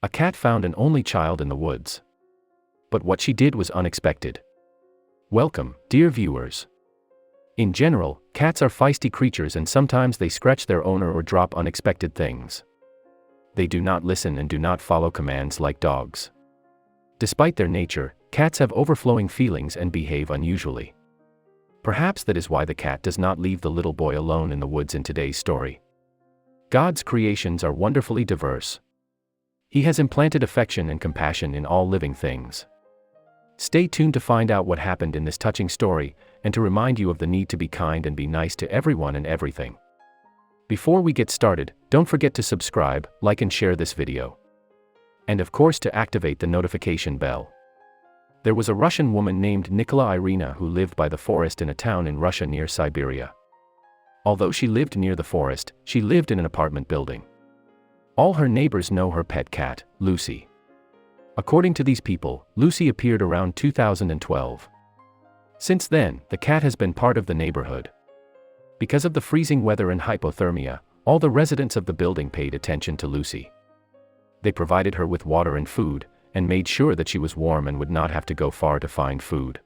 A cat found an only child in the woods. But what she did was unexpected. Welcome, dear viewers. In general, cats are feisty creatures and sometimes they scratch their owner or drop unexpected things. They do not listen and do not follow commands like dogs. Despite their nature, cats have overflowing feelings and behave unusually. Perhaps that is why the cat does not leave the little boy alone in the woods in today's story. God's creations are wonderfully diverse. He has implanted affection and compassion in all living things. Stay tuned to find out what happened in this touching story, and to remind you of the need to be kind and be nice to everyone and everything. Before we get started, don't forget to subscribe, like and share this video. And of course to activate the notification bell. There was a Russian woman named Nicola Irina who lived by the forest in a town in Russia near Siberia. Although she lived near the forest, she lived in an apartment building. All her neighbors know her pet cat, Lucy. According to these people, Lucy appeared around 2012. Since then, the cat has been part of the neighborhood. Because of the freezing weather and hypothermia, all the residents of the building paid attention to Lucy. They provided her with water and food, and made sure that she was warm and would not have to go far to find food.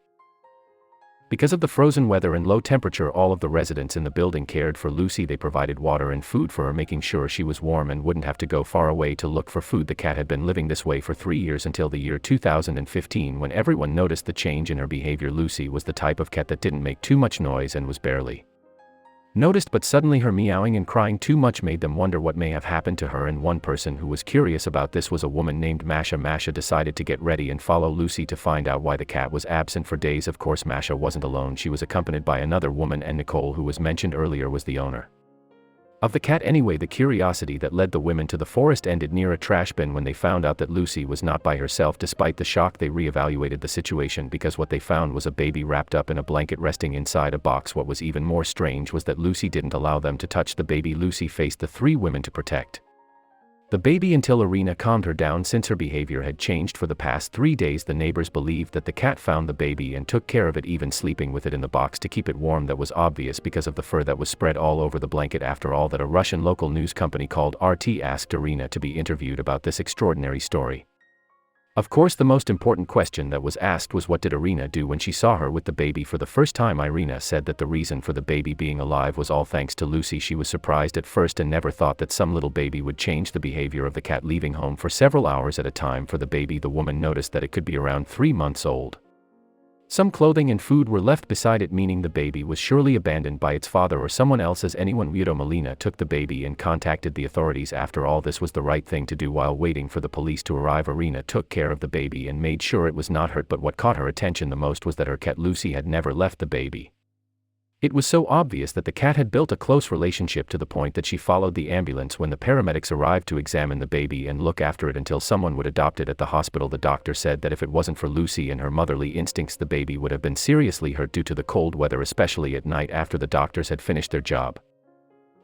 Because of the frozen weather and low temperature, all of the residents in the building cared for Lucy. They provided water and food for her, making sure she was warm and wouldn't have to go far away to look for food. The cat had been living this way for 3 years until the year 2015, when everyone noticed the change in her behavior. Lucy was the type of cat that didn't make too much noise and was barely noticed, but suddenly her meowing and crying too much made them wonder what may have happened to her, and one person who was curious about this was a woman named Masha. Masha decided to get ready and follow Lucy to find out why the cat was absent for days. Of course, Masha wasn't alone. She was accompanied by another woman, and Nicole, who was mentioned earlier, was the owner of the cat. Anyway, the curiosity that led the women to the forest ended near a trash bin when they found out that Lucy was not by herself. Despite the shock, they reevaluated the situation because what they found was a baby wrapped up in a blanket resting inside a box. What was even more strange was that Lucy didn't allow them to touch the baby. Lucy faced the 3 women to protect the baby until Irina calmed her down. Since her behavior had changed for the past 3 days, the neighbors believed that the cat found the baby and took care of it, even sleeping with it in the box to keep it warm. That was obvious because of the fur that was spread all over the blanket. After all that, a Russian local news company called RT asked Irina to be interviewed about this extraordinary story. Of course, the most important question that was asked was, what did Irina do when she saw her with the baby for the first time? Irina said that the reason for the baby being alive was all thanks to Lucy. She was surprised at first and never thought that some little baby would change the behavior of the cat, leaving home for several hours at a time for the baby. The woman noticed that it could be around 3 months old. Some clothing and food were left beside it, meaning the baby was surely abandoned by its father or someone else. As anyone, Widow Melina took the baby and contacted the authorities. After all, this was the right thing to do. While waiting for the police to arrive, Irina took care of the baby and made sure it was not hurt. But what caught her attention the most was that her cat Lucy had never left the baby. It was so obvious that the cat had built a close relationship, to the point that she followed the ambulance when the paramedics arrived to examine the baby and look after it until someone would adopt it. At the hospital, the doctor said that if it wasn't for Lucy and her motherly instincts, the baby would have been seriously hurt due to the cold weather, especially at night after the doctors had finished their job.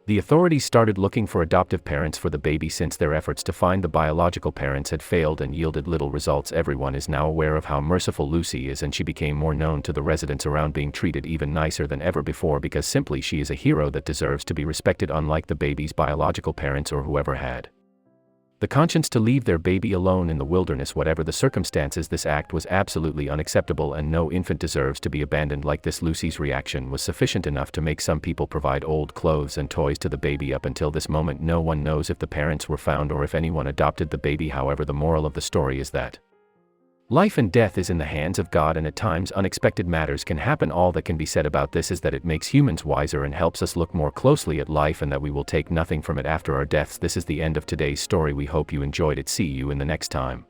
The authorities started looking for adoptive parents for the baby, since their efforts to find the biological parents had failed and yielded little results. Everyone is now aware of how merciful Lucy is, and she became more known to the residents around, being treated even nicer than ever before because simply she is a hero that deserves to be respected, unlike the baby's biological parents or whoever had the conscience to leave their baby alone in the wilderness. Whatever the circumstances, this act was absolutely unacceptable, and no infant deserves to be abandoned like this. Lucy's reaction was sufficient enough to make some people provide old clothes and toys to the baby. Up until this moment, no one knows if the parents were found or if anyone adopted the baby. However, the moral of the story is that life and death is in the hands of God, and at times unexpected matters can happen. All that can be said about this is that it makes humans wiser and helps us look more closely at life, and that we will take nothing from it after our deaths. This is the end of today's story. We hope you enjoyed it. See you in the next time.